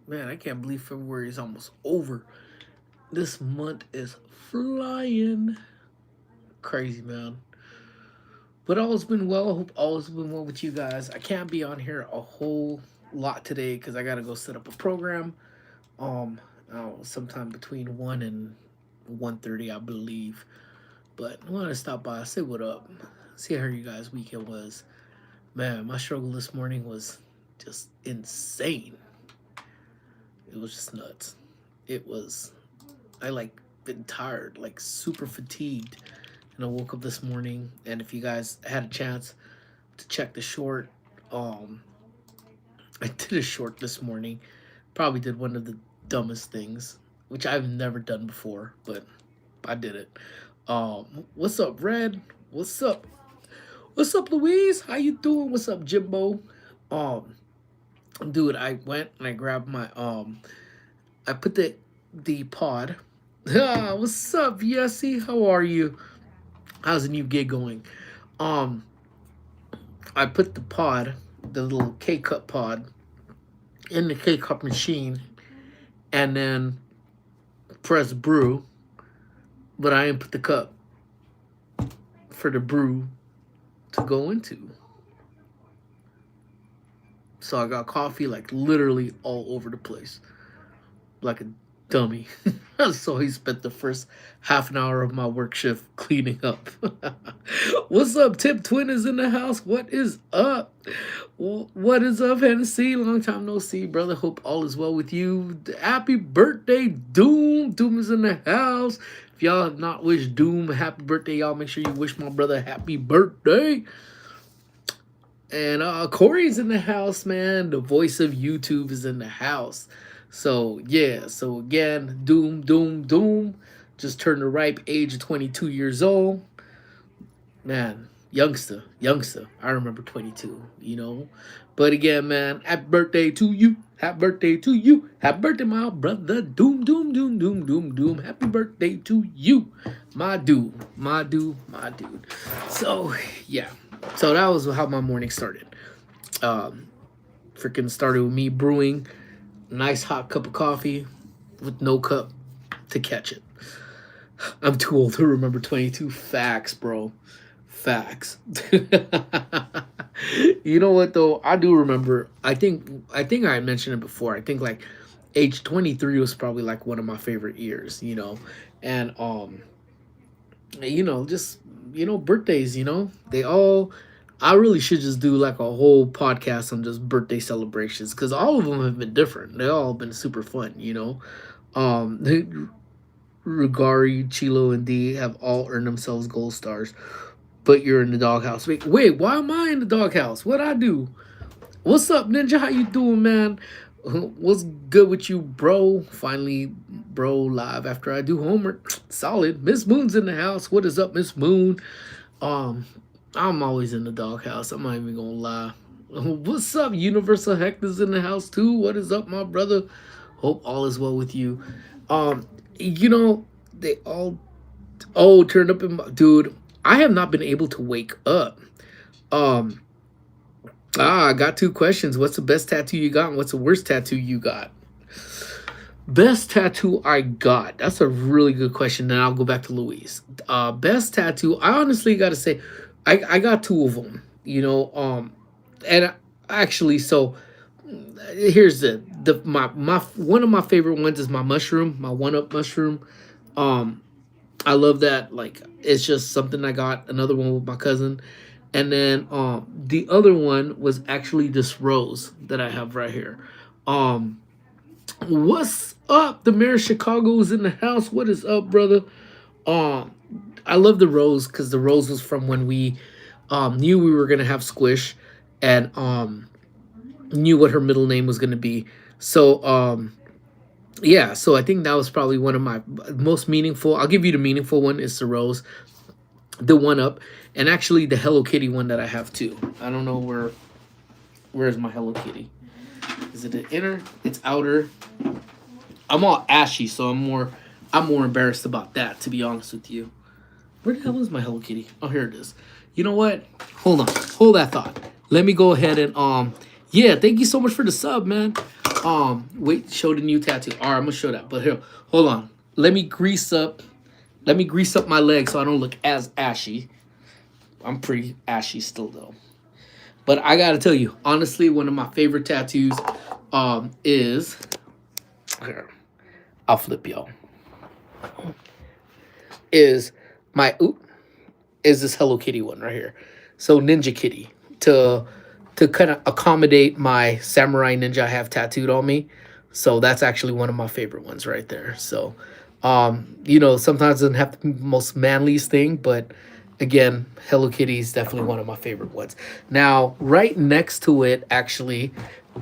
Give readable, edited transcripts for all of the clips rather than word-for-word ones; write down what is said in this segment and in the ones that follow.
Man, I can't believe February is almost over. This month is flying. Crazy, man. But all has been well. I hope all has been well with you guys. I can't be on here a whole lot today because I gotta go set up a program. Um, Sometime between 1 and 1:30, I believe. But I want to stop by, say what up, see how you guys' weekend was. Man, my struggle this morning was just insane. It was just nuts. It was I like been tired, like super fatigued. And I woke up this morning, and if you guys had a chance to check the short, um, I did a short this morning. Probably did one of the dumbest things, which I've never done before, but I did it. What's up, Red? What's up? What's up, Louise? How you doing? What's up, Jimbo? Um, Dude, I went and I grabbed my I put the pod. Ah, what's up, Yessie? How are you? How's the new gig going? Um, I put the pod, the little K cup pod, in the K cup machine, and then press brew. But I didn't put the cup for the brew to go into. So I got coffee like literally all over the place, like a dummy. So he spent the first half an hour of my work shift cleaning up. What's up? Tip Twin is in the house. What is up? What is up, Hennessy? Long time no see, brother. Hope all is well with you. Happy birthday, Doom. Doom is in the house. If y'all have not wished Doom a happy birthday, y'all make sure you wish my brother a happy birthday. And Corey's in the house, man. The voice of YouTube is in the house. So yeah, so again, Doom, Doom, Doom. Just turned the ripe age of 22 years old. Man, youngster, youngster. I remember 22, you know. But again, man, happy birthday to you. Happy birthday to you. Happy birthday, my brother. Doom, doom, doom, doom, doom, doom. Happy birthday to you. My dude, my dude, my dude. So, yeah. So that was how my morning started. Um, Freaking started with me brewing a nice hot cup of coffee with no cup to catch it. I'm too old to remember 22. Facts, bro. Facts. You know what though? I do remember. I think I mentioned it before. I think like age 23 was probably like one of my favorite years. And just birthdays. They all. I really should just do like a whole podcast on just birthday celebrations because all of them have been different. They all been super fun. Rugari, Chilo, and D have all earned themselves gold stars, but you're in the doghouse. Wait, why am I in the doghouse? What I do? What's up, Ninja? How you doing, man? What's good with you, bro? Finally, bro, live after I do homework. Solid. Miss Moon's in the house. What is up, Miss Moon? Um, I'm always in the doghouse. I'm not even gonna lie. What's up? Universal Hector's in the house too. What is up, my brother? Hope all is well with you. Um, they all turned up in my dude. I have not been able to wake up. Um, I got two questions. What's the best tattoo you got, and what's the worst tattoo you got? Best tattoo I got. That's a really good question. Then I'll go back to Louise. Best tattoo. I honestly got to say, I got two of them. And actually, so here's my one of my favorite ones is my mushroom, my one up mushroom. Um, I love that. Like it's just something I got. Another one with my cousin, and then the other one was actually this rose that I have right here. Um, what's up? The mayor of Chicago is in the house. What is up, brother? Um, I love the rose because the rose was from when we knew we were gonna have Squish, and knew what her middle name was gonna be. So yeah, so I think that was probably one of my most meaningful. I'll give you the meaningful one is the rose, the one up, and actually the Hello Kitty one that I have too. I don't know where's my Hello Kitty. Is it the inner? It's outer. I'm all ashy, so I'm more embarrassed about that, to be honest with you. Where the hell is my Hello Kitty? Oh, here it is. You know what? Hold on. Hold that thought. Let me go ahead and Yeah, thank you so much for the sub, man. Wait, show the new tattoo. All right, I'm gonna show that. But here, hold on. Let me grease up. Let me grease up my leg so I don't look as ashy. I'm pretty ashy still though. But I gotta tell you, honestly, one of my favorite tattoos, is here. I'll flip y'all. Is my is this Hello Kitty one right here. So Ninja Kitty to kind of accommodate my samurai ninja I have tattooed on me. So that's actually one of my favorite ones right there. So sometimes it doesn't have to be the most manliest thing, but again, Hello Kitty is definitely one of my favorite ones. Now, right next to it, actually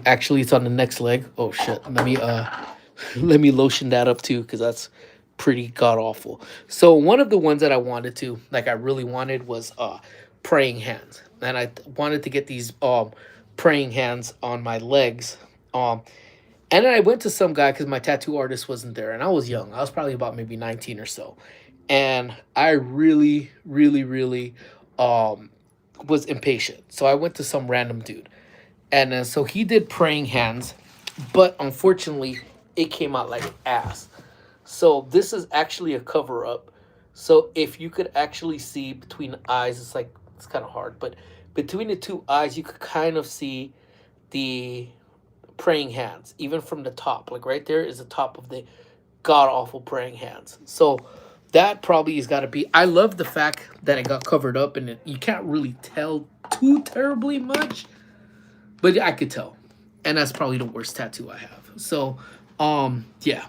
it's on the next leg. Oh shit. Let me lotion that up too, because that's pretty god awful. So one of the ones that I wanted to, like I really wanted, was praying hands. And I wanted to get these praying hands on my legs. And then I went to some guy because my tattoo artist wasn't there, and I was young. I was probably about maybe 19 or so. And I really, really, really was impatient. So I went to some random dude. And then so he did praying hands, but unfortunately, it came out like ass. So this is actually a cover up. So if you could actually see between the eyes, it's kind of hard, but between the two eyes, you could kind of see the praying hands, even from the top. Like right there is the top of the god awful praying hands. So that probably has got to be. I love the fact that it got covered up and you can't really tell too terribly much, but I could tell, and that's probably the worst tattoo I have. So, yeah,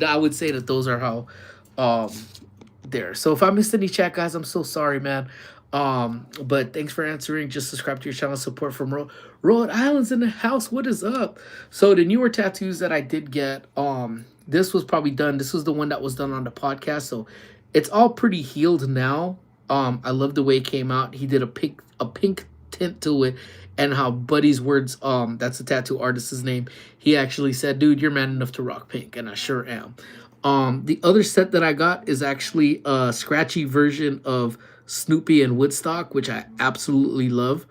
I would say that those are how, there. So if I missed any chat, guys, I'm so sorry, man. But thanks for answering. Just subscribe to your channel. Support from Rhode Island's in the house. What is up? So the newer tattoos that I did get, this was probably done. This was the one that was done on the podcast. So it's all pretty healed now. I love the way it came out. He did a pink tint to it, and how Buddy's words, that's the tattoo artist's name. He actually said, "Dude, you're man enough to rock pink," and I sure am. The other set that I got is actually a scratchy version of Snoopy and Woodstock, which I absolutely love.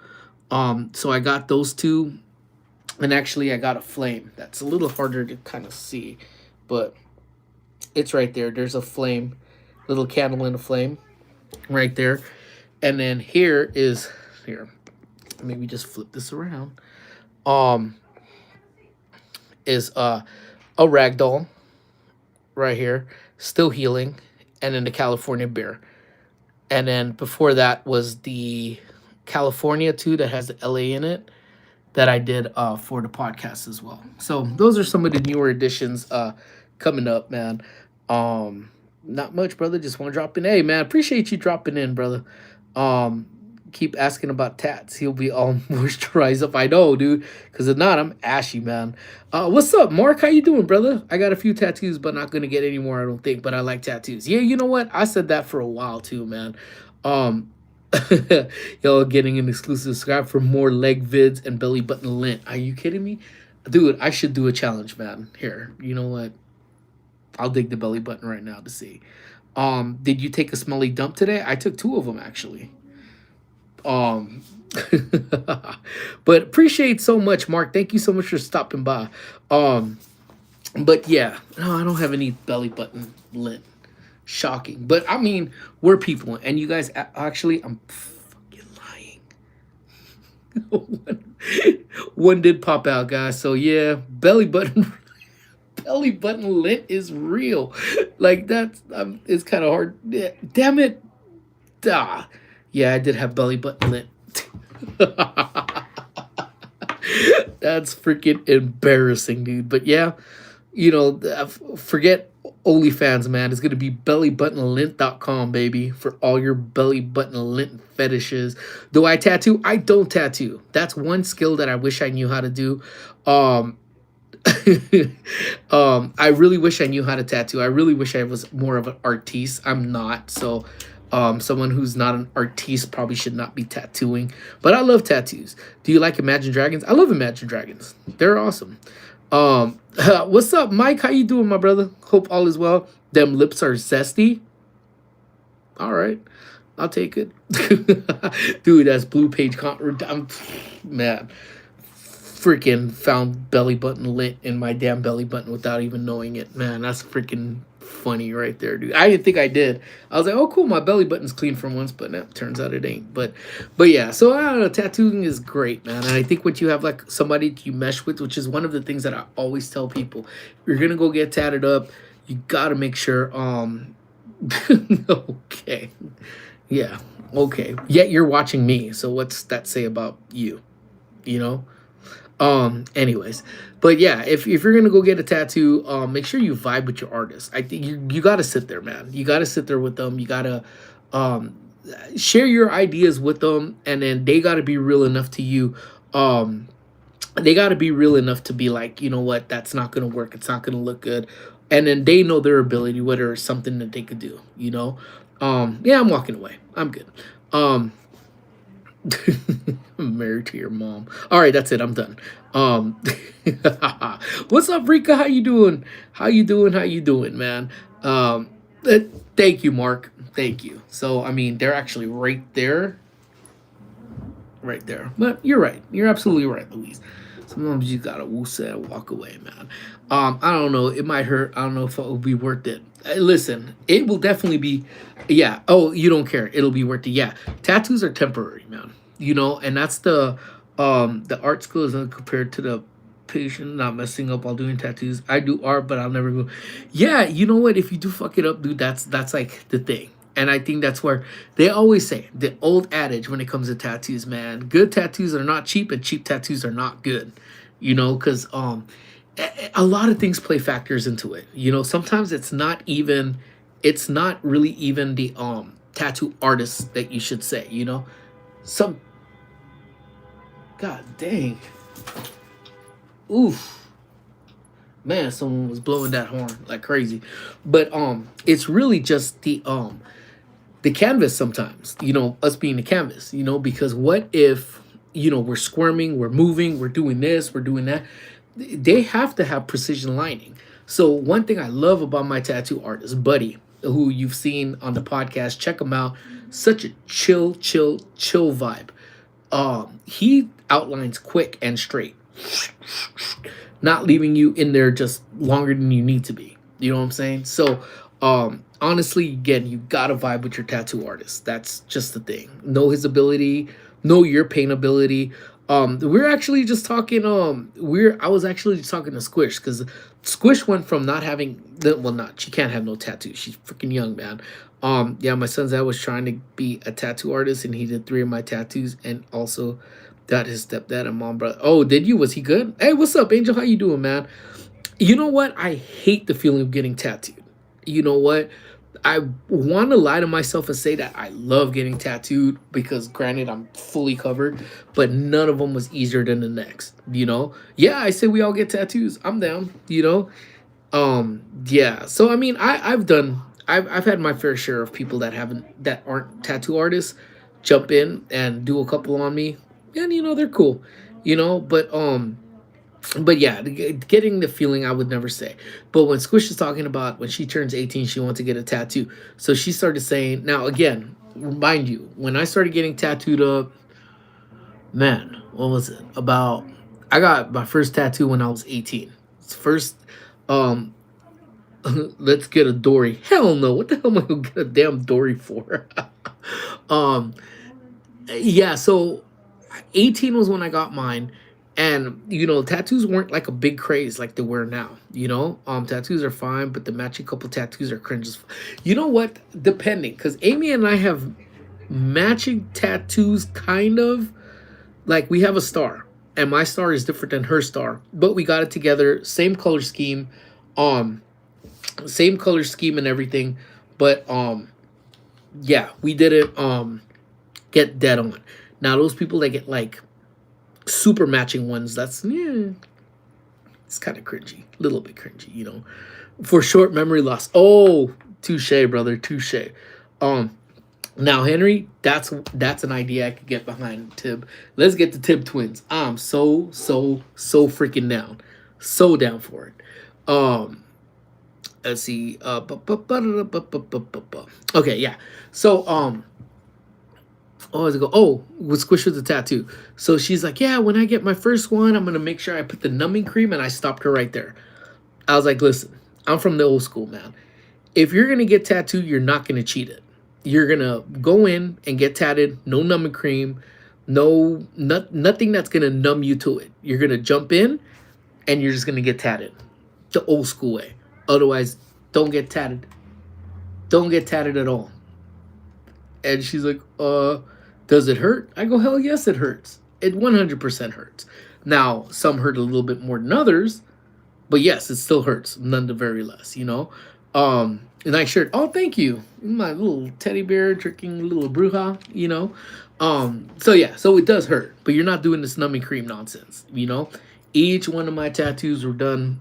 So I got those two, and actually I got a flame. That's a little harder to kind of see, but it's right there. There's a flame, little candle in a flame, right there. And then here. Maybe just flip this around. Is a ragdoll right here, still healing, and then the California bear. And then before that was the California too, that has the LA in it, that I did for the podcast as well. So those are some of the newer additions coming up, man. Not much, brother. Just want to drop in. Hey, man, appreciate you dropping in, brother. Keep asking about tats. He'll be all moisturized up. I know, dude. Because if not, I'm ashy, man. What's up, Mark? How you doing, brother? I got a few tattoos, but not gonna get any more, I don't think. But I like tattoos. Yeah, you know what? I said that for a while too, man. Y'all getting an exclusive subscribe for more leg vids and belly button lint. Are you kidding me? Dude, I should do a challenge, man. Here, you know what? I'll dig the belly button right now to see. Did you take a smelly dump today? I took 2 of them, actually. But appreciate so much, Mark. Thank you so much for stopping by. But yeah, no, I don't have any belly button lint. Shocking. But I mean, we're people, and you guys actually, I'm fucking lying. One did pop out, guys. So yeah, belly button lint is real. Like that's it's kind of hard. Yeah, damn it. Yeah, I did have belly button lint. That's freaking embarrassing, dude. But yeah, forget OnlyFans, man. It's going to be bellybuttonlint.com, baby, for all your belly button lint fetishes. Do I tattoo? I don't tattoo. That's one skill that I wish I knew how to do. I really wish I knew how to tattoo. I really wish I was more of an artiste. I'm not. So someone who's not an artiste probably should not be tattooing. But I love tattoos. Do you like Imagine Dragons? I love Imagine Dragons. They're awesome. What's up, Mike? How you doing, my brother? Hope all is well. Them lips are zesty. All right, I'll take it. Dude, that's Blue Page. Man, freaking found belly button lit in my damn belly button without even knowing it. Man, that's freaking funny right there, dude. I didn't think I did. I was like, oh cool, my belly button's clean from once, but no, turns out it ain't. But yeah, so I don't know, tattooing is great, man. And I think when you have like somebody you mesh with, which is one of the things that I always tell people, if you're gonna go get tatted up, you gotta make sure okay. Yeah. Okay. Yet you're watching me. So what's that say about you? You know? Anyways, but yeah, if you're gonna go get a tattoo, make sure you vibe with your artist. I think you gotta sit there, man. You gotta sit there with them. You gotta um share your ideas with them, and then they gotta be real enough to you. Um they gotta be real enough to be like, you know what, that's not gonna work, it's not gonna look good. And then they know their ability, whether it's something that they could do, you know? Yeah, I'm walking away. I'm good. Um I'm married to your mom. All right, that's it. I'm done. Um, what's up, Rika? How you doing? How you doing? How you doing, man? Um, uh, thank you, Mark. Thank you. So, I mean, they're actually right there, right there. But you're right. You're absolutely right, Louise. Sometimes you gotta woosah and walk away, man. I don't know. It might hurt. I don't know if it will be worth it. Listen, it will definitely be. Yeah. Oh, you don't care. It'll be worth it. Yeah. Tattoos are temporary, man. You know, and that's the art school is compared to the patient not messing up while doing tattoos. I do art, but I'll never go. Yeah, you know what? If you do fuck it up, dude, that's like the thing. And I think that's where they always say the old adage when it comes to tattoos, man. Good tattoos are not cheap, and cheap tattoos are not good. You know, because a lot of things play factors into it. You know, sometimes it's not really even the tattoo artist that you should say. You know, some god dang, oof, man, someone was blowing that horn like crazy. But it's really just the canvas sometimes, you know, us being the canvas, you know, because what if, you know, we're squirming, we're moving, we're doing this, we're doing that. They have to have precision lining. So one thing I love about my tattoo artist, Buddy, who you've seen on the podcast, check him out. Such a chill vibe. He outlines quick and straight, not leaving you in there just longer than you need to be. You know what I'm saying? So, honestly, again, you gotta vibe with your tattoo artist. That's just the thing. Know his ability, know your pain ability. We're actually just talking. I was actually just talking to Squish because Squish went from not having well, not she can't have no tattoos. She's freaking young, man. Yeah, my son's dad was trying to be a tattoo artist, and he did 3 of my tattoos, and also got his stepdad and mom brother. Oh, did you? Was he good? Hey, what's up, Angel? How you doing, man? You know what? I hate the feeling of getting tattooed. You know what? I want to lie to myself and say that I love getting tattooed because, granted, I'm fully covered, but none of them was easier than the next. You know? Yeah, I say we all get tattoos. I'm down. You know? Yeah. So I mean, I've had my fair share of people that aren't tattoo artists jump in and do a couple on me, and you know they're cool. You know, but yeah, getting the feeling I would never say. But when Squish is talking about when she turns 18, she wants to get a tattoo. So she started saying, now again, remind you, when I started getting tattooed up, man, what was it? I got my first tattoo when I was 18. It's first, um, let's get a Dory. Hell no, what the hell am I gonna get a damn Dory for? um, yeah, so 18 was when I got mine. And you know, tattoos weren't like a big craze like they were now. You know, tattoos are fine, but the matching couple tattoos are cringe. You know what? Depending, because Amy and I have matching tattoos, kind of like we have a star, and my star is different than her star, but we got it together, um, same color scheme and everything. But yeah, we didn't get dead on. Now those people that get like super matching ones, that's yeah, it's kind of cringy, a little bit cringy, you know, for short memory loss. Oh, touche, brother, touche. um Now, Henry, that's an idea I could get behind. Tib, let's get the Tib twins. I'm so freaking down, so down for it. Let's see. Okay, yeah. So Oh, I go, oh, with Squish with the tattoo. So she's like, yeah, when I get my first one, I'm gonna make sure I put the numbing cream, and I stopped her right there. I was like, listen, I'm from the old school, man. If you're gonna get tattooed, you're not gonna cheat it. You're gonna go in and get tatted, no numbing cream, nothing that's gonna numb you to it. You're gonna jump in and you're just gonna get tatted. The old school way. Otherwise, don't get tatted. Don't get tatted at all. And she's like, does it hurt? I go, hell yes, it hurts. It 100% hurts. Now, some hurt a little bit more than others, but yes, it still hurts, none the very less, you know? A nice shirt. Oh, thank you. My little teddy bear drinking little bruja, you know? So yeah, so it does hurt, but you're not doing this numbing cream nonsense, you know? Each one of my tattoos were done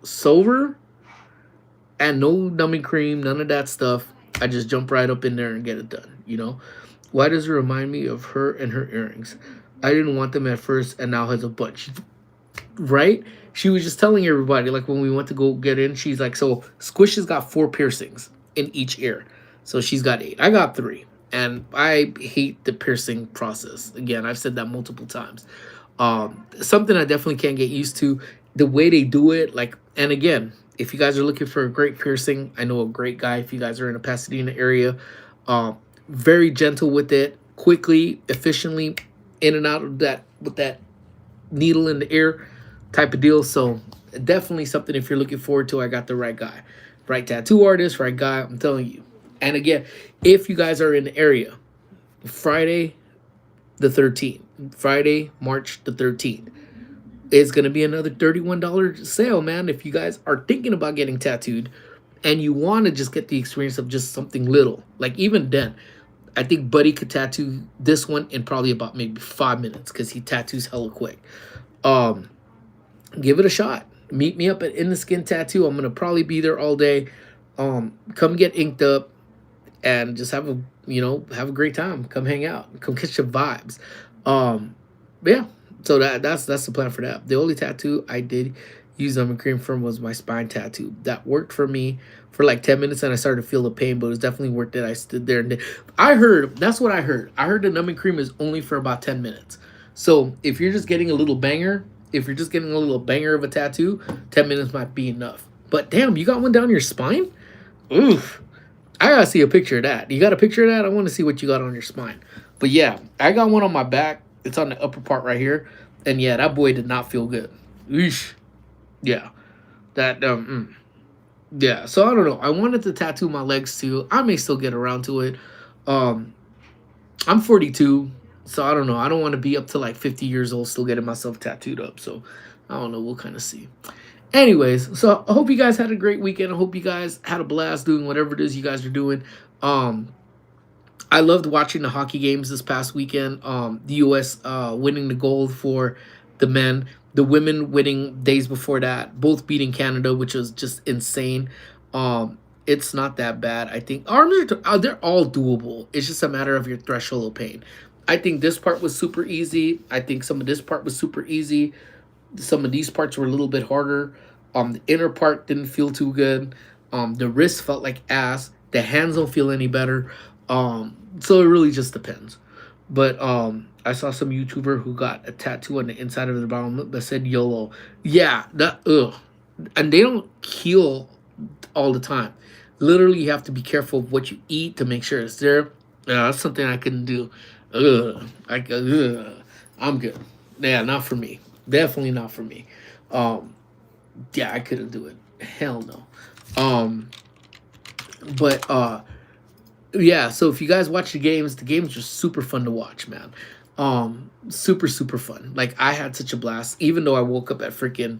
sober and no numbing cream, none of that stuff. I just jump right up in there and get it done, you know? Why does it remind me of her and her earrings? I didn't want them at first and now has a bunch. Right? She was just telling everybody, like when we went to go get in, she's like, so Squish has got 4 piercings in each ear. So she's got 8. I got 3. And I hate the piercing process. Again, I've said that multiple times. Something I definitely can't get used to. The way they do it, like, and again, if you guys are looking for a great piercing, I know a great guy. If you guys are in a Pasadena area, very gentle with it, quickly, efficiently, in and out of that with that needle in the ear type of deal. So definitely something if you're looking forward to. I got the right guy, right tattoo artist, right guy. I'm telling you. And again, if you guys are in the area, Friday the 13th, Friday March the 13th, it's gonna be another $31 sale, man. If you guys are thinking about getting tattooed and you want to just get the experience of just something little, like even then, I think Buddy could tattoo this one in probably about maybe 5 minutes because he tattoos hella quick. Um, Give it a shot. Meet me up at In the Skin Tattoo. I'm gonna probably be there all day. Come get inked up and just have a great time. Come hang out. Come catch your vibes. Yeah. So that's the plan for that. The only tattoo I did use numbing cream from was my spine tattoo. That worked for me for like 10 minutes and I started to feel the pain, but it was definitely worth it. I stood there and I heard, that's what I heard. I heard the numbing cream is only for about 10 minutes. So if you're just getting a little banger, if you're just getting a little banger of a tattoo, 10 minutes might be enough. But damn, you got one down your spine? Oof. I gotta see a picture of that. You got a picture of that? I want to see what you got on your spine. But yeah, I got one on my back. It's on the upper part right here. And yeah, that boy did not feel good. Eesh. Yeah. That, yeah. So I don't know. I wanted to tattoo my legs too. I may still get around to it. Um, I'm 42. So I don't know. I don't want to be up to like 50 years old still getting myself tattooed up. So I don't know. We'll kind of see. Anyways, so I hope you guys had a great weekend. I hope you guys had a blast doing whatever it is you guys are doing. I loved watching the hockey games this past weekend. The U.S. Winning the gold for the men, the women winning days before that, both beating Canada, which was just insane. It's not that bad. I think arms are they're all doable. It's just a matter of your threshold of pain. I think this part was super easy. I think some of this part was super easy. Some of these parts were a little bit harder. The inner part didn't feel too good. The wrist felt like ass. The hands don't feel any better. So it really just depends. But I saw some YouTuber who got a tattoo on the inside of their bottom that said YOLO. Yeah, that ugh. And they don't heal all the time. Literally, you have to be careful of what you eat to make sure it's there. Yeah, that's something I couldn't do. I'm good. Yeah, not for me. Definitely not for me. Yeah, I couldn't do it. Hell no. But yeah, so if you guys watch the games are super fun to watch, man. Super super fun. Like I had such a blast, even though I woke up at freaking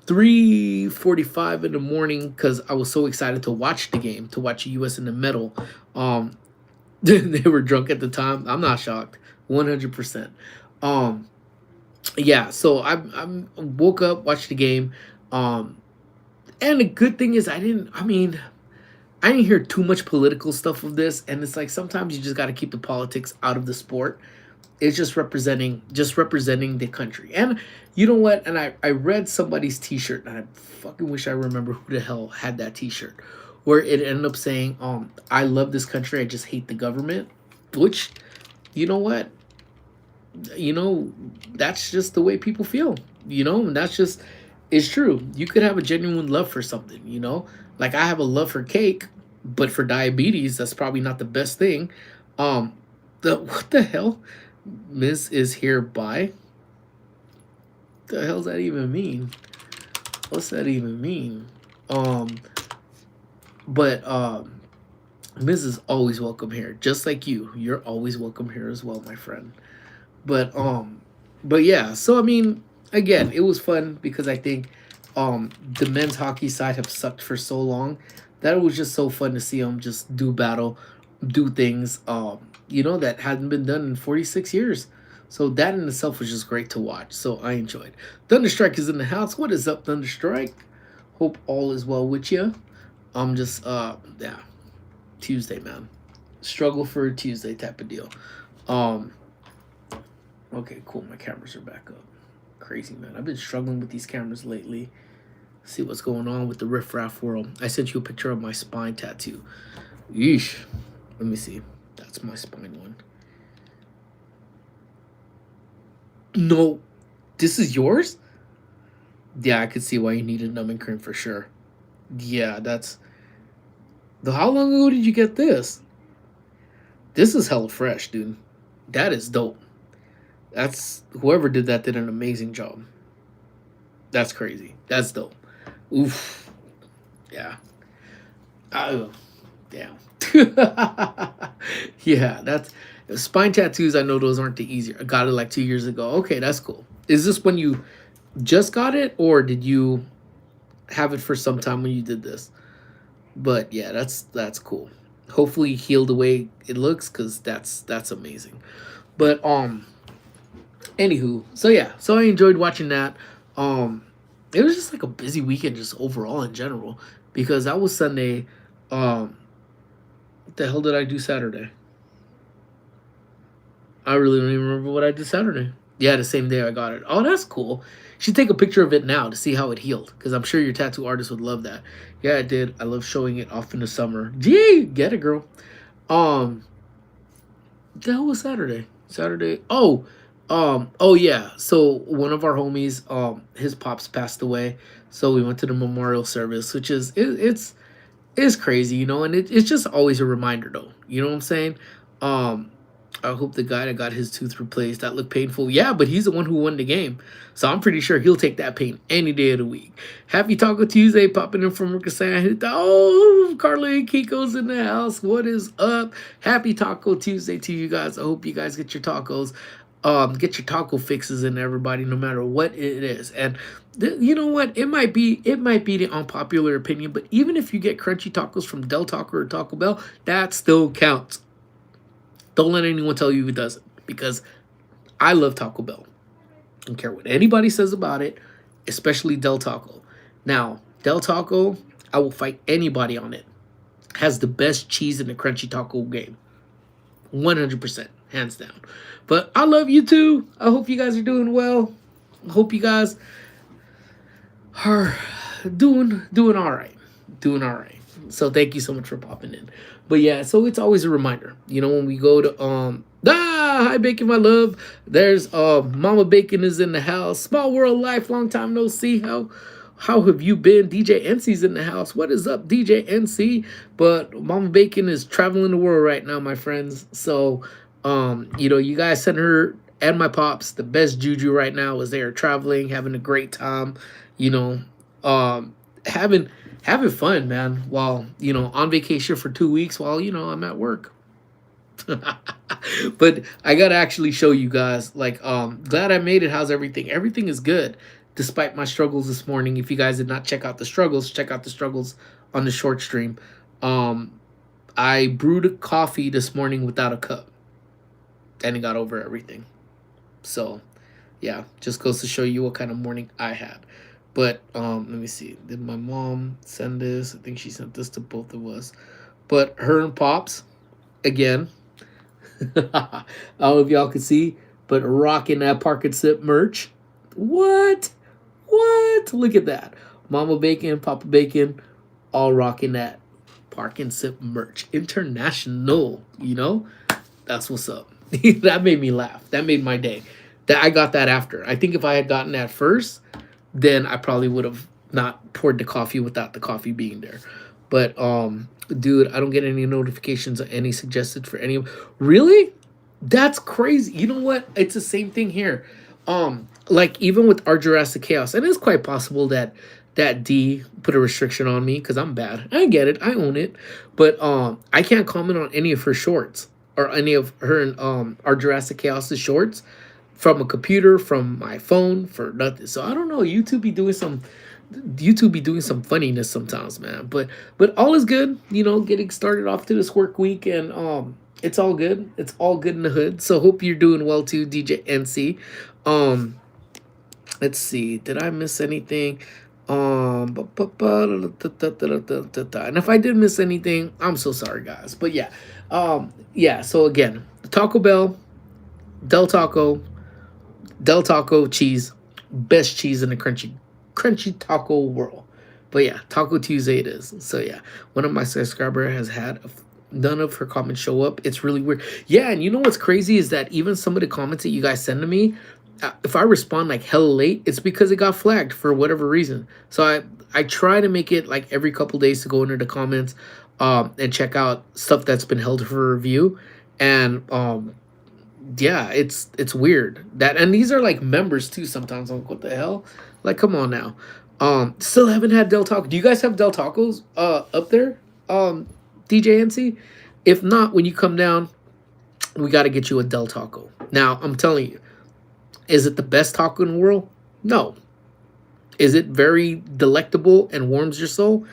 3:45 in the morning because I was so excited to watch the game, to watch the U.S. in the medal. They were drunk at the time. I'm not shocked, 100%. Um, yeah, so I woke up, watched the game, and the good thing is I didn't hear too much political stuff of this, and it's like sometimes you just got to keep the politics out of the sport. It's just representing the country. And you know what? And I read somebody's T-shirt, and I fucking wish I remember who the hell had that T-shirt, where it ended up saying, "I love this country, I just hate the government." which, you know what? You know, that's just the way people feel, and that's just, it's true. You could have a genuine love for something, like I have a love for cake, but for diabetes, that's probably not the best thing. Um, what the hell? Miss is hereby. The hell's that even mean? What's that even mean? Um, but Miss is always welcome here, just like you. You're always welcome here as well, my friend. But but yeah, so I mean, again, it was fun because I think the men's hockey side have sucked for so long that it was just so fun to see them just do battle, do things that hadn't been done in 46 years. So that in itself was just great to watch. So I enjoyed. Thunderstrike is in the house. What is up, Thunderstrike? Hope all is well with you. I'm just yeah, Tuesday, man. Struggle for a Tuesday type of deal. Um Okay, cool. My cameras are back up. Crazy, man. I've been struggling with these cameras lately. See what's going on with the Riff Raff world. I sent you a picture of my spine tattoo. Yeesh. Let me see. That's my spine one. No. This is yours? Yeah, I could see why you needed numbing cream for sure. Yeah, that's... How long ago did you get this? This is hella fresh, dude. That is dope. That's... Whoever did that did an amazing job. That's crazy. That's dope. Oof. Yeah. Oh, damn. Yeah, that's spine tattoos. I know those aren't the easier. I got it like 2 years ago. Okay, that's cool. Is this when you just got it, or did you have it for some time when you did this? But yeah, that's cool. Hopefully healed the way it looks, because that's amazing. But anywho, so yeah, so I enjoyed watching that. Um, it was just like a busy weekend, just overall in general, because that was Sunday. What the hell did I do Saturday? I really don't even remember what I did Saturday. Yeah, the same day I got it. Oh, that's cool. You should take a picture of it now to see how it healed, because I'm sure your tattoo artist would love that. Yeah, I did. I love showing it off in the summer. Gee, get it, girl. Um, the hell was Saturday? Saturday. Oh yeah. So one of our homies, his pops passed away. So we went to the memorial service, which it's crazy, and it's just always a reminder, though. You know what I'm saying? Um, I hope the guy that got his tooth replaced, that looked painful. Yeah, but he's the one who won the game. So I'm pretty sure he'll take that pain any day of the week. Happy Taco Tuesday, popping in from Rica San. Oh, Carla and Kiko's in the house. What is up? Happy Taco Tuesday to you guys. I hope you guys get your tacos. Get your taco fixes in, everybody, no matter what it is. And you know what? It might be the unpopular opinion, but even if you get crunchy tacos from Del Taco or Taco Bell, that still counts. Don't let anyone tell you it doesn't, because I love Taco Bell. Don't care what anybody says about it, especially Del Taco. Now, Del Taco, I will fight anybody on it. Has the best cheese in the crunchy taco game. 100%, hands down. But I love you too. I hope you guys are doing well. I hope you guys are doing all right. Doing all right. So thank you so much for popping in. But yeah, so it's always a reminder, when we go to hi Bacon, my love. There's Mama Bacon is in the house. Small world life, long time no see. How have you been? DJ NC's in the house. What is up, DJ NC? But Mama Bacon is traveling the world right now, my friends. So you guys send her and my pops the best juju right now as they are traveling, having a great time, having fun, man, while, on vacation for 2 weeks while, I'm at work. But I gotta actually show you guys, like, glad I made it. How's everything? Everything is good, despite my struggles this morning. If you guys did not check out the struggles, check out the struggles on the short stream. I brewed a coffee this morning without a cup, and it got over everything. So yeah, just goes to show you what kind of morning I had. But let me see. Did my mom send this? I think she sent this to both of us. But her and Pops, again, I don't know if y'all can see, but rocking that Park and Sip merch. What? What? Look at that. Mama Bacon, Papa Bacon, all rocking that Park and Sip merch. International, That's what's up. That made me laugh. That made my day. That I got that after. I think if I had gotten that first, then I probably would have not poured the coffee without the coffee being there. But dude, I don't get any notifications or any suggested for any of. Really? That's crazy. You know what? It's the same thing here. Like even with our Jurassic Chaos, and it's quite possible that D put a restriction on me because I'm bad. I get it. I own it. But I can't comment on any of her shorts or any of her and our Jurassic Chaos shorts from a computer, from my phone, for nothing. So I don't know. YouTube be doing some funniness sometimes, man. But all is good. You know, getting started off to this work week, and it's all good. It's all good in the hood. So hope you're doing well too, DJ NC. Um, let's see. Did I miss anything? And if I did miss anything, I'm so sorry, guys. But yeah, yeah. So again, Taco Bell, Del Taco, Del Taco cheese, best cheese in the crunchy taco world. But yeah, Taco Tuesday it is. So yeah, one of my subscriber has had none of her comments show up. It's really weird. Yeah, and you know what's crazy is that even some of the comments that you guys send to me, if I respond like hella late, it's because it got flagged for whatever reason. So I try to make it like every couple days to go into the comments and check out stuff that's been held for review. And yeah, it's weird that, and these are like members too. Sometimes I'm like, what the hell? Like, come on now. Still haven't had Del Taco. Do you guys have Del Tacos up there? DJ NC? If not, when you come down, we got to get you a Del Taco. Now, I'm telling you, is it the best taco in the world? No. Is it very delectable and warms your soul?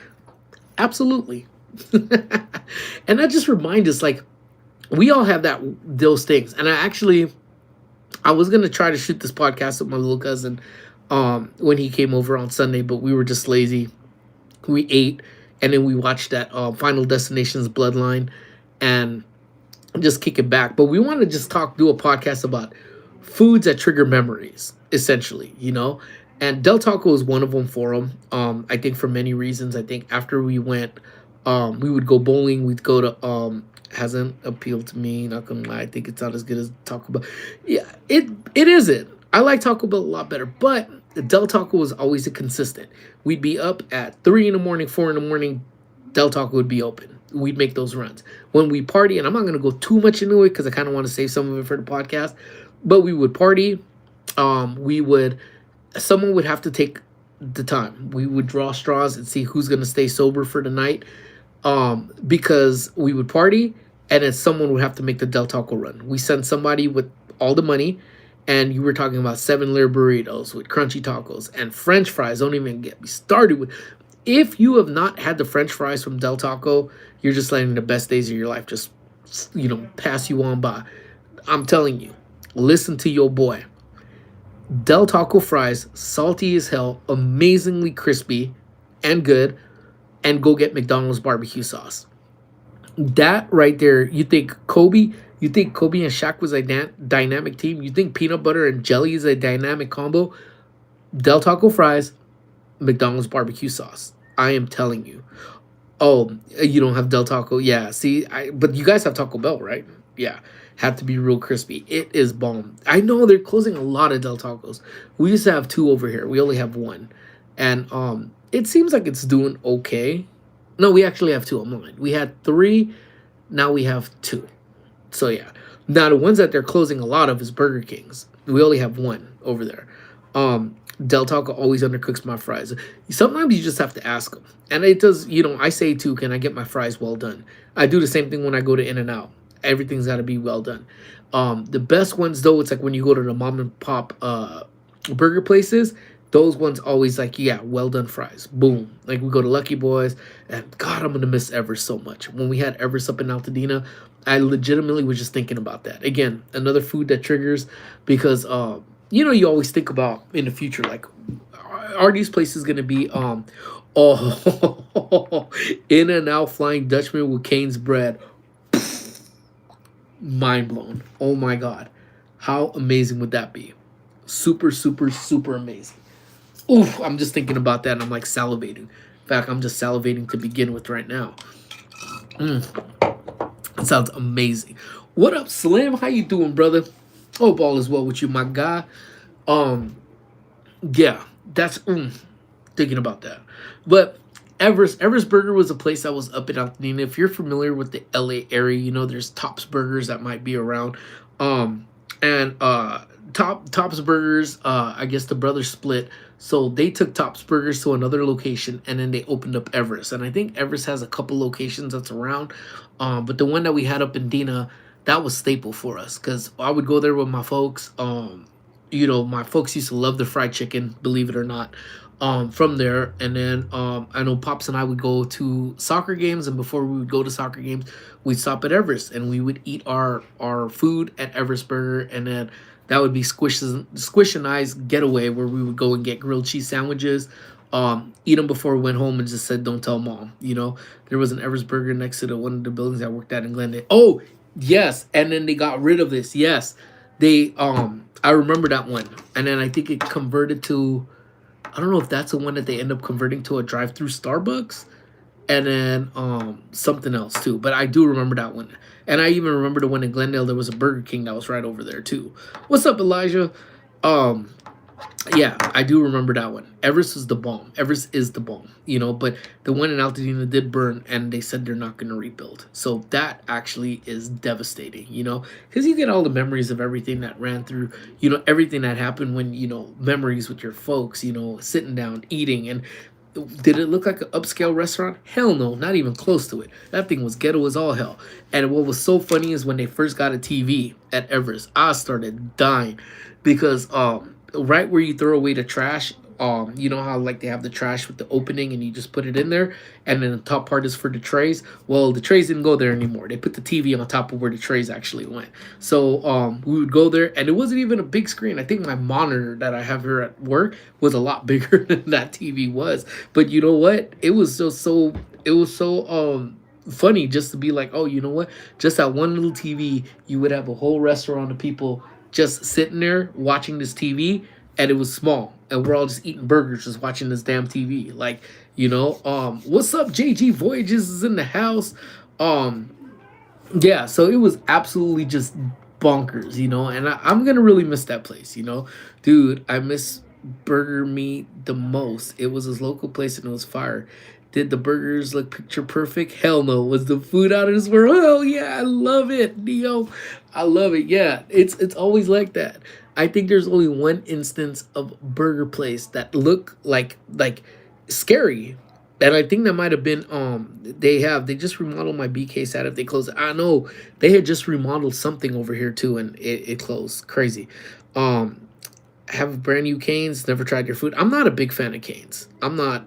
Absolutely. And that just reminds us, like, we all have those things. And I was gonna try to shoot this podcast with my little cousin when he came over on Sunday, but we were just lazy. We ate, and then we watched that Final Destination's Bloodline, and just kick it back. But we want to just do a podcast about foods that trigger memories, essentially, you know. And Del Taco is one of them for them. I think for many reasons. I think after we went, we would go bowling. We'd go to hasn't appealed to me. Not gonna lie, I think it's not as good as Taco Bell. Yeah, it isn't. I like Taco Bell a lot better, but the Del Taco was always a consistent. We'd be up at 3 in the morning, 4 in the morning. Del Taco would be open. We'd make those runs when we party, and I'm not gonna go too much into it because I kind of want to save some of it for the podcast. But we would party. Someone would have to take the time. We would draw straws and see who's gonna stay sober for the night. Because we would party, and then someone would have to make the Del Taco run. We send somebody with all the money, and you were talking about 7-layer burritos with crunchy tacos and French fries. Don't even get me started with. If you have not had the French fries from Del Taco, you're just letting the best days of your life just, pass you on by. I'm telling you, listen to your boy. Del Taco fries, salty as hell, amazingly crispy and good. And go get McDonald's barbecue sauce. That right there, you think Kobe and Shaq was a dynamic team? You think peanut butter and jelly is a dynamic combo? Del Taco fries, McDonald's barbecue sauce. I am telling you. Oh, you don't have Del Taco? Yeah, see, but you guys have Taco Bell, right? Yeah, have to be real crispy. It is bomb. I know they're closing a lot of Del Tacos. We used to have 2 over here. We only have 1. And it seems like it's doing okay. No, we actually have 2. I'm lying. We had 3. Now we have 2. So yeah. Now the ones that they're closing a lot of is Burger King's. We only have 1 over there. Del Taco always undercooks my fries. Sometimes you just have to ask them. And it does, I say too, can I get my fries well done? I do the same thing when I go to In-N-Out. Everything's got to be well done. The best ones though, it's like when you go to the mom and pop burger places. Those ones always like, yeah, well done fries. Boom. Like we go to Lucky Boys, and God, I'm going to miss Everest so much. When we had Everest up in Altadena, I legitimately was just thinking about that. Again, another food that triggers because, you always think about in the future, like, are these places going to be, In-N-Out Flying Dutchman with Cane's bread? Mind blown. Oh my God. How amazing would that be? Super, super, super amazing. Oof, I'm just thinking about that and I'm like salivating. In fact, I'm just salivating to begin with right now. It sounds amazing. What up, Slim? How you doing, brother? Hope all is well with you, my guy. Um, yeah, that's thinking about that. But Everest Burger was a place that was up in Altadena. If you're familiar with the LA area, you know there's Tops Burgers that might be around. Um, and Tops Burgers, I guess the brothers split. So they took Tops Burgers to another location and then they opened up Everest. And I think Everest has a couple locations that's around. But the one that we had up in Dina, that was staple for us because I would go there with my folks. My folks used to love the fried chicken, believe it or not. From there, and then I know Pops and I would go to soccer games, and before we would go to soccer games, we'd stop at Everest and we would eat our food at Everest Burger, and then that would be Squish and I's getaway where we would go and get grilled cheese sandwiches, eat them before we went home and just said don't tell mom. There was an Everest Burger next to the one of the buildings I worked at in Glendale. Oh yes, and then they got rid of this. Yes, they I remember that one, and then I think it converted to. I don't know if that's the one that they end up converting to a drive-through Starbucks, and then something else too. But I do remember that one, and I even remember the one in Glendale. There was a Burger King that was right over there too. What's up, Elijah? Um, yeah, I do remember that one. Everest is the bomb. Everest is the bomb, but the one in Altadena did burn and they said they're not going to rebuild. So that actually is devastating, because you get all the memories of everything that ran through, everything that happened when, memories with your folks, sitting down, eating. And did it look like an upscale restaurant? Hell no, not even close to it. That thing was ghetto as all hell. And what was so funny is when they first got a TV at Everest, I started dying because, right where you throw away the trash, you know how like they have the trash with the opening and you just put it in there, and then the top part is for the trays. Well, the trays didn't go there anymore. They put the TV on top of where the trays actually went. So we would go there, and it wasn't even a big screen. I think my monitor that I have here at work was a lot bigger than that TV was. But you know what? It was just so. It was so funny just to be like, oh, you know what? Just that one little TV, you would have a whole restaurant of people just sitting there watching this TV, and it was small, and we're all just eating burgers, just watching this damn TV. Like, what's up, JG Voyages is in the house. Um, yeah, so it was absolutely just bonkers, and I'm gonna really miss that place, dude. I miss Burger Meat the most. It was his local place and it was fire. Did the burgers look picture perfect? Hell no. Was the food out of this world? Hell yeah, I love it, Neo. I love it. Yeah, it's always like that. I think there's only one instance of burger place that look like scary. And I think that might have been they just remodeled my BK side if they closed it. I know they had just remodeled something over here too and it closed. Crazy. Have brand new Canes, never tried your food. I'm not a big fan of Canes. I'm not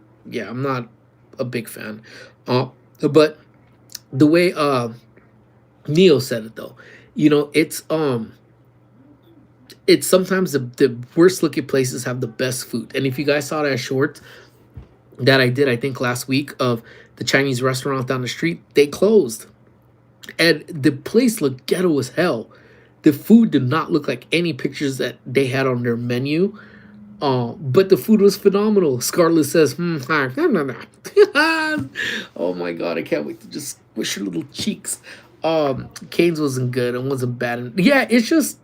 a big fan. But the way Neo said it though, it's sometimes the worst looking places have the best food. And if you guys saw that short that I did, I think last week, of the Chinese restaurant down the street, they closed. And the place looked ghetto as hell. The food did not look like any pictures that they had on their menu. But the food was phenomenal. Scarlett says, hi. Oh my god, I can't wait to just squish her little cheeks. Canes wasn't good and wasn't bad. And yeah, it's just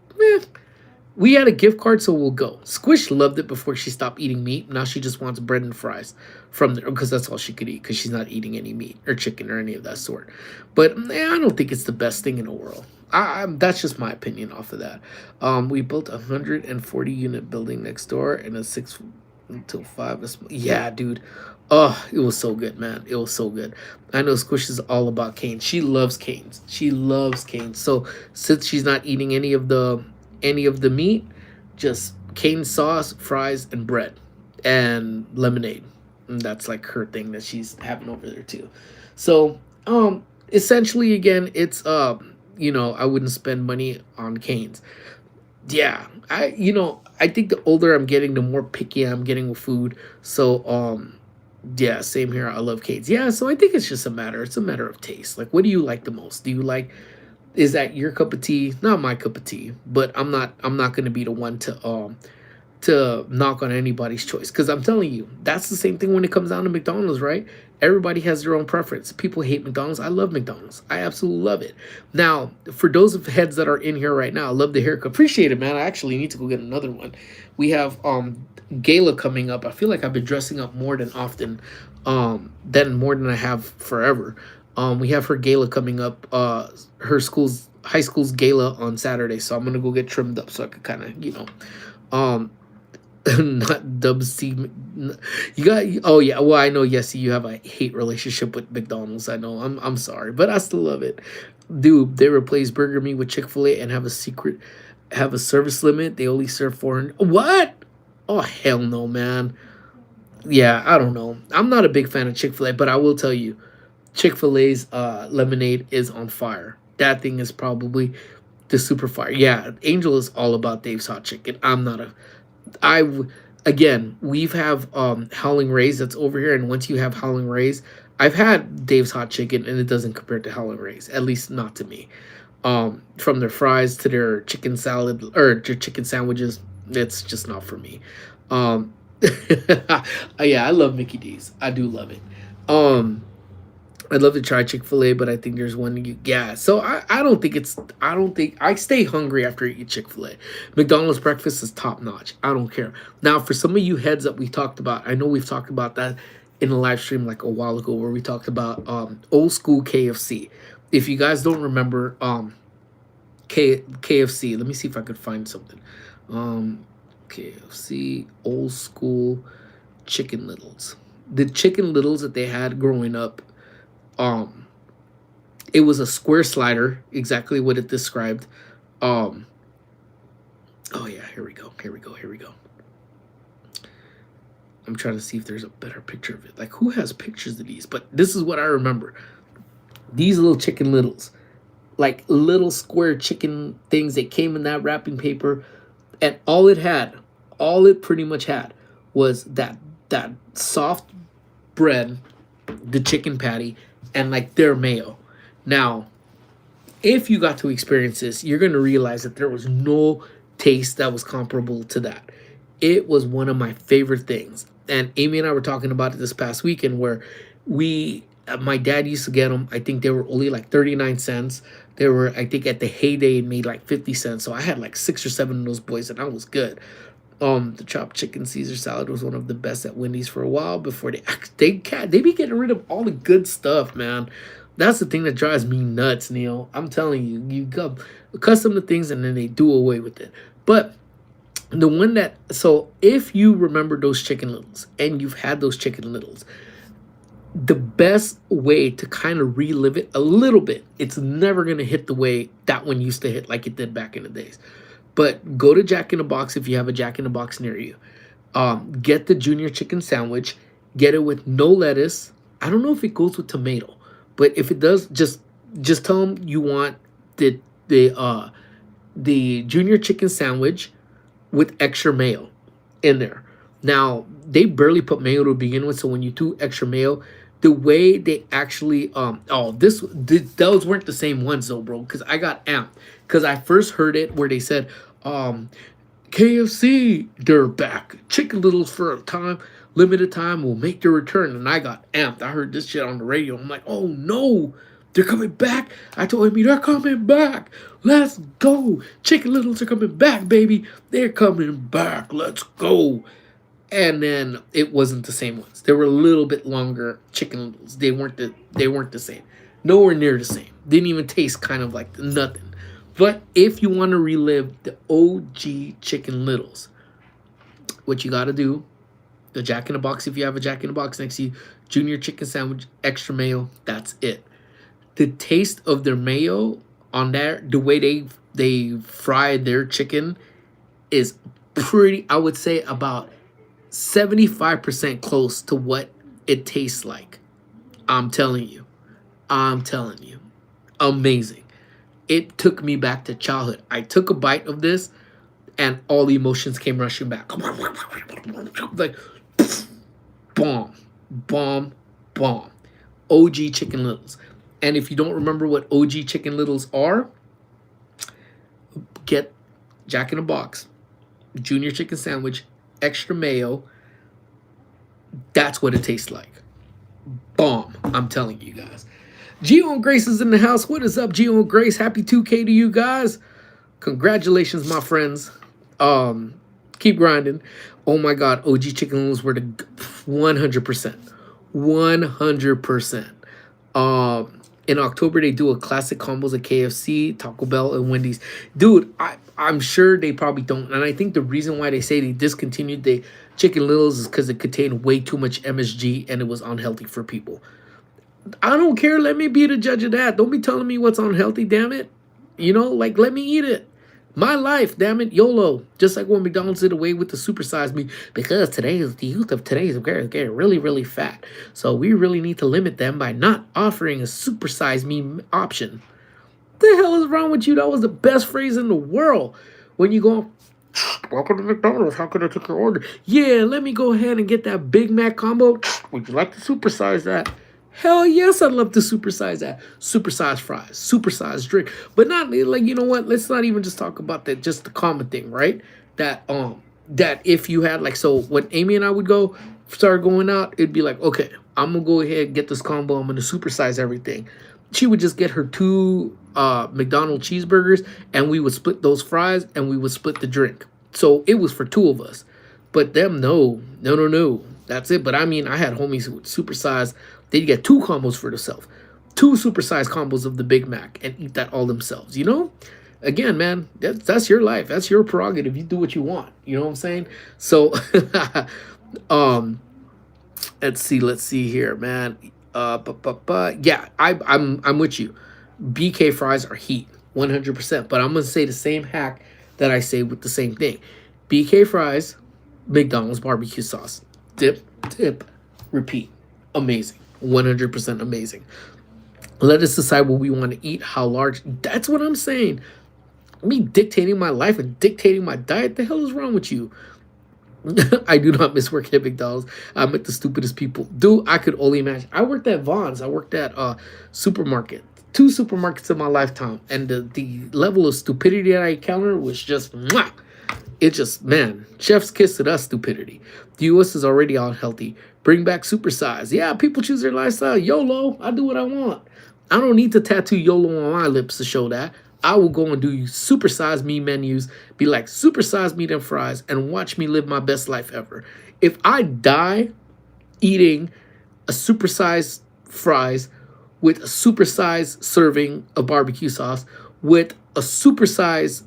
we had a gift card, so we'll go. Squish loved it before she stopped eating meat. Now she just wants bread and fries from there because that's all she could eat because she's not eating any meat or chicken or any of that sort. But I don't think it's the best thing in the world. That's just my opinion off of that. We built a 140 unit building next door and a 6 until 5. Yeah, dude. Oh, it was so good, man. It was so good. I know Squish is all about canes. She loves canes. She loves canes. So since she's not eating any of the meat, just cane sauce, fries, and bread, and lemonade. And that's like her thing that she's having over there too. So essentially, again, it's I wouldn't spend money on canes. Yeah, I think the older I'm getting, the more picky I'm getting with food. So yeah, same here. I love canes. Yeah, so I think it's just it's a matter of taste. Like, what do you like the most? Is that your cup of tea? Not my cup of tea, but I'm not going to be the one to to knock on anybody's choice, because I'm telling you, that's the same thing when it comes down to McDonald's, right? Everybody has their own preference. People hate McDonald's. I love McDonald's. I absolutely love it. Now, for those of heads that are in here right now, I love the haircut. Appreciate it, man. I actually need to go get another one. We have gala coming up. I feel like I've been dressing up more than often, than more than I have forever. We have her gala coming up. Her school's high school's gala on Saturday, so I'm gonna go get trimmed up so I could kind of, um, not Dub C. You got, oh yeah. Well, I know. Yes, you have a hate relationship with McDonald's. I know. I'm sorry, but I still love it, dude. They replace Burger Me with Chick-fil-A and have a service limit. They only serve 400. What? Oh hell no, man. Yeah, I don't know. I'm not a big fan of Chick-fil-A, but I will tell you, Chick-fil-A's lemonade is on fire. That thing is probably the super fire. Yeah, Angel is all about Dave's hot chicken. I'm not a again, we've have Howling Rays that's over here, and once you have Howling Rays, I've had Dave's hot chicken and it doesn't compare to Howling Rays, at least not to me. From their fries to their chicken salad or their chicken sandwiches, it's just not for me. Um yeah, I love Mickey D's. I do love it. Um I'd love to try Chick-fil-A, but I think there's one you, yeah. So I don't think it's, I don't think, I stay hungry after I eat Chick-fil-A. McDonald's breakfast is top notch. I don't care. Now, for some of you heads that we talked about, I know we've talked about that in a live stream like a while ago where we talked about old school KFC. If you guys don't remember KFC, let me see if I could find something. KFC old school chicken littles. The chicken littles that they had growing up, um it was a square slider, exactly what it described. um oh yeah, here we go. I'm trying to see if there's a better picture of it, like who has pictures of these, but this is what I remember. These little chicken littles, like little square chicken things that came in that wrapping paper, and all it pretty much had was that soft bread, the chicken patty, and like their mayo. Now, if you got to experience this, you're going to realize that there was no taste that was comparable to that. It was one of my favorite things. And Amy and I were talking about it this past weekend where my dad used to get them. I think they were only like 39 cents. They were, I think at the heyday, it made like 50 cents. So I had like 6 or 7 of those boys and I was good. The chopped chicken Caesar salad was one of the best at Wendy's for a while before they be getting rid of all the good stuff, man. That's the thing that drives me nuts, Neil. I'm telling you, you go accustomed to things and then they do away with it. But the one that, so if you remember those chicken littles and you've had those chicken littles, the best way to kind of relive it a little bit, it's never gonna hit the way that one used to hit like it did back in the days. But go to Jack in the Box if you have a Jack in the Box near you. Get the junior chicken sandwich. Get it with no lettuce. I don't know if it goes with tomato, but if it does, just tell them you want the junior chicken sandwich with extra mayo in there. Now they barely put mayo to begin with, so when you do extra mayo, the way they actually those weren't the same ones though, bro. Because I got amped because I first heard it where they said KFC, they're back. Chicken Littles for a time, limited time, will make their return. And I got amped. I heard this shit on the radio. I'm like, oh no, they're coming back. I told him, they're coming back. Let's go. Chicken Littles are coming back, baby. They're coming back. Let's go. And then it wasn't the same ones. They were a little bit longer chicken littles. They weren't the same. Nowhere near the same. Didn't even taste kind of like nothing. But if you want to relive the OG chicken littles, what you got to do, the Jack in the Box, if you have a Jack in the Box next to you, junior chicken sandwich, extra mayo, that's it. The taste of their mayo on there, the way they fry their chicken is pretty, I would say about 75% close to what it tastes like. I'm telling you. Amazing. It took me back to childhood. I took a bite of this and all the emotions came rushing back. Like, bomb, bomb, bomb. OG Chicken Littles. And if you don't remember what OG Chicken Littles are, get Jack in the Box. Junior chicken sandwich, extra mayo. That's what it tastes like. Bomb. I'm telling you guys. Gio and Grace is in the house. What is up, Gio and Grace? Happy 2K to you guys. Congratulations, my friends. Keep grinding. Oh my God, OG chicken wings were the 100%. 100%. In October, they do a classic combos at KFC, Taco Bell, and Wendy's. Dude, I'm sure they probably don't. And I think the reason why they say they discontinued the Chicken Littles is because it contained way too much MSG and it was unhealthy for people. I don't care. Let me be the judge of that. Don't be telling me what's unhealthy, damn it. You know, like, let me eat it. My life, damn it, YOLO. Just like when McDonald's did away with the supersize me, because the youth of today is getting really, really fat. So we really need to limit them by not offering a supersize me option. What the hell is wrong with you? That was the best phrase in the world. When you go, welcome to McDonald's, how can I take your order? Yeah, let me go ahead and get that Big Mac combo. Would you like to supersize that? Hell yes, I'd love to supersize that. Supersize fries, supersize drink. But not like, you know what? Let's not even just talk about that, just the common thing, right? That if you had like, so when Amy and I would start going out, it'd be like, okay, I'm gonna go ahead and get this combo. I'm gonna supersize everything. She would just get her 2 McDonald's cheeseburgers, and we would split those fries, and we would split the drink. So it was for 2 of us. But them, no. That's it. But I mean, I had homies who would supersize. They'd get 2 combos for themselves. 2 supersized combos of the Big Mac and eat that all themselves, you know? Again, man, that's your life. That's your prerogative. You do what you want. You know what I'm saying? So, let's see here, man. Yeah, I'm with you. BK fries are heat, 100%. But I'm gonna say the same hack that I say with the same thing. BK fries, McDonald's barbecue sauce, dip, repeat. Amazing, 100% amazing. Let us decide what we want to eat, how large. That's what I'm saying. Me dictating my life and dictating my diet. The hell is wrong with you? I do not miss working at McDonald's. I met the stupidest people. Dude, I could only imagine. I worked at Vaughn's. I worked at supermarket. 2 supermarkets in my lifetime. And the level of stupidity that I encountered was just, mwah! It just, man, chef's kiss at us, stupidity. The U.S. is already unhealthy. Bring back supersize. Yeah, people choose their lifestyle. YOLO, I do what I want. I don't need to tattoo YOLO on my lips to show that. I will go and do supersize me menus, be like, supersize me them fries, and watch me live my best life ever. If I die eating a supersized fries with a supersized serving of barbecue sauce, with a supersized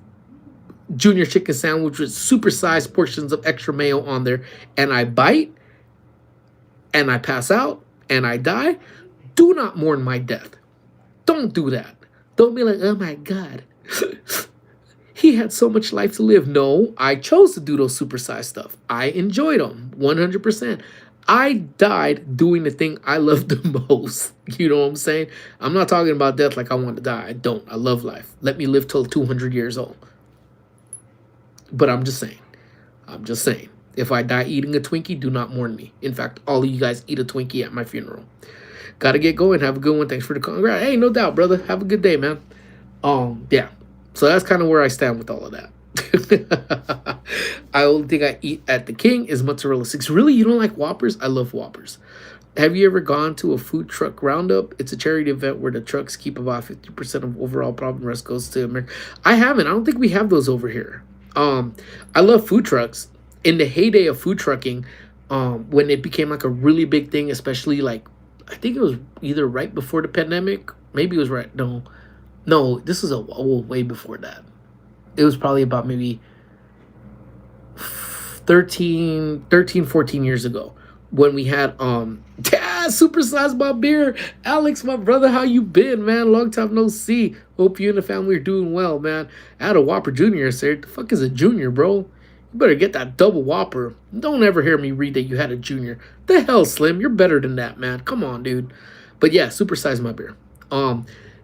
junior chicken sandwich with supersized portions of extra mayo on there, and I bite, and I pass out, and I die, do not mourn my death. Don't do that. Don't be like, oh my God, he had so much life to live. No, I chose to do those supersized stuff. I enjoyed them, 100%. I died doing the thing I love the most. You know what I'm saying? I'm not talking about death like I want to die. I don't. I love life. Let me live till 200 years old. But I'm just saying. If I die eating a Twinkie, do not mourn me. In fact, all of you guys eat a Twinkie at my funeral. Gotta get going. Have a good one. Thanks for the congrats. Hey, no doubt, brother. Have a good day, man. Yeah. So that's kind of where I stand with all of that. I only think I eat at the King is mozzarella sticks. Really, you don't like Whoppers? I love Whoppers. Have you ever gone to a food truck roundup? It's a charity event where the trucks keep about 50% of overall profit. The rest goes to America. I haven't. I don't think we have those over here. I love food trucks. In the heyday of food trucking, when it became like a really big thing, especially like, I think it was either right before the pandemic. Maybe it was right. No, this is way before that. It was probably about maybe 13, 14 years ago when we had, supersize my beer. Alex, my brother, how you been, man? Long time no see. Hope you and the family are doing well, man. I had a Whopper Junior yesterday. The fuck is a Junior, bro? You better get that double Whopper. Don't ever hear me read that you had a Junior. The hell, Slim? You're better than that, man. Come on, dude. But yeah, supersize my beer.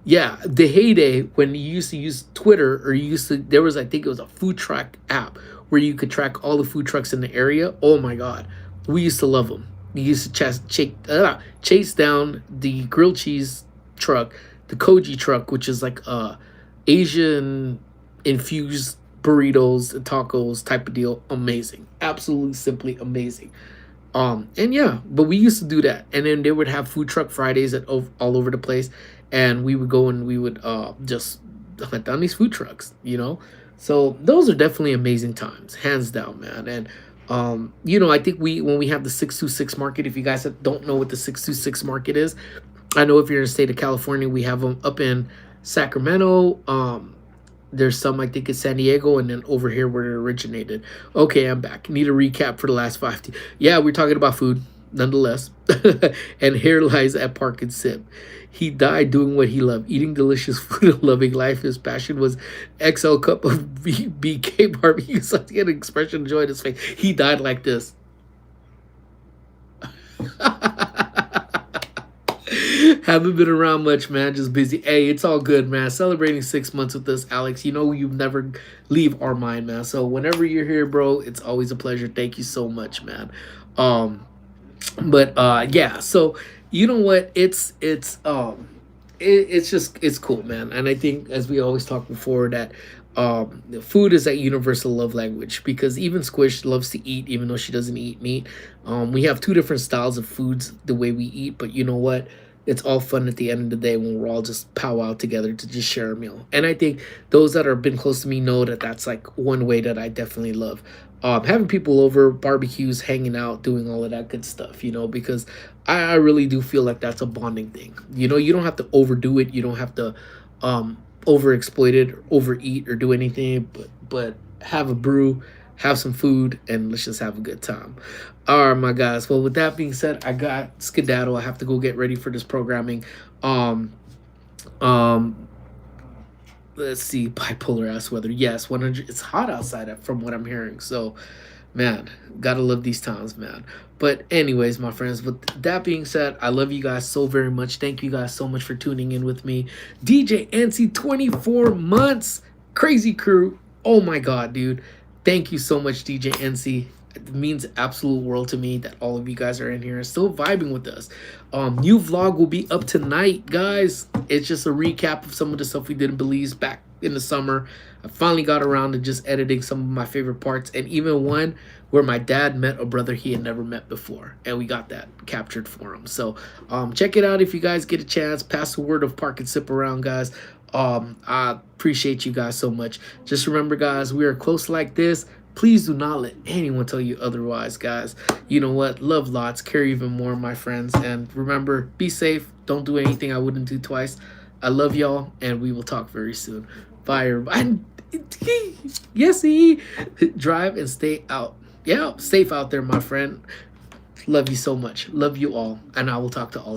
Yeah, the heyday when you used to use Twitter, or there was, I think it was a food truck app where you could track all the food trucks in the area. Oh my God. We used to love them. We used to chase down the grilled cheese truck, the Koji truck, which is like Asian infused burritos and tacos type of deal. Amazing, absolutely, simply amazing. And yeah, but we used to do that, and then they would have food truck Fridays all over the place, and we would go and we would just hunt down these food trucks, you know. So those are definitely amazing times, hands down, man. And you know, I think we when we have the 626 market, if you guys don't know what the 626 market is, I know if you're in the state of California, we have them up in Sacramento. There's some I think in San Diego, and then over here where it originated. Okay, I'm back. Need a recap for the last 5. Yeah, we're talking about food, nonetheless. And here lies at Park and Sip. He died doing what he loved, eating delicious food and loving life. His passion was XL cup of BK barbecue. Something an expression of joy in his face. He died like this. Haven't been around much, man. Just busy. Hey, it's all good, man. Celebrating 6 months with us, Alex. You know you never leave our mind, man. So whenever you're here, bro, it's always a pleasure. Thank you so much, man. Um, but yeah. So you know what? It's just it's cool, man. And I think as we always talked before that food is that universal love language because even Squish loves to eat even though she doesn't eat meat. We have two different styles of foods the way we eat, but you know what? It's all fun at the end of the day when we're all just powwow together to just share a meal. And I think those that have been close to me know that that's like one way that I definitely love. Having people over, barbecues, hanging out, doing all of that good stuff, you know, because I really do feel like that's a bonding thing. You know, you don't have to overdo it. You don't have to overexploit it or overeat or do anything, but have a brew, have some food, and let's just have a good time. All right, my guys. Well, with that being said, I got skedaddle. I have to go get ready for this programming. Um, um, let's see, bipolar ass weather. Yes, 100. It's hot outside from what I'm hearing. So, man, gotta love these times, man. But anyways, my friends, with that being said, I love you guys so very much. Thank you guys so much for tuning in with me. DJ NC 24 months. Crazy crew. Oh my god, dude. Thank you so much, DJ NC. It means absolute world to me that all of you guys are in here and still vibing with us. New vlog will be up tonight, guys. It's just a recap of some of the stuff we did in Belize back in the summer. I finally got around to just editing some of my favorite parts, and even one where my dad met a brother he had never met before, and we got that captured for him. So check it out if you guys get a chance. Pass the word of Park and Sip around, guys. I appreciate you guys so much. Just remember, guys, we are close like this. Please do not let anyone tell you otherwise, guys. You know what? Love lots, care even more, my friends. And remember, be safe. Don't do anything I wouldn't do twice. I love y'all, and we will talk very soon. Bye, everybody. Yes, drive and stay out. Yeah, safe out there, my friend. Love you so much. Love you all. And I will talk to all of you.